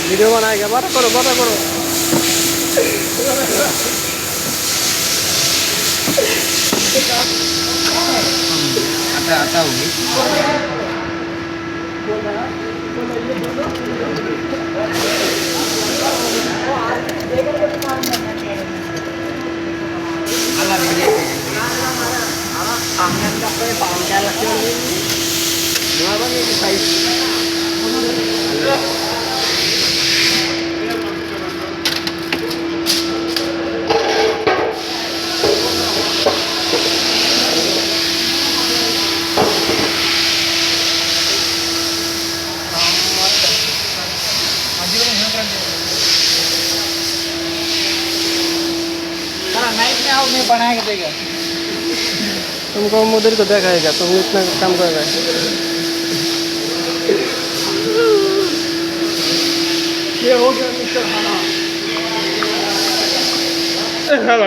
Video बनाएगा, बड़ा करो बड़ा करो। आता आता होगी। नाइट में आओ, मैं बना के देगा। तुमको मुदर को देखाएगा, तुम इतना काम कर रहे ये हो गया मिस्टर खाना।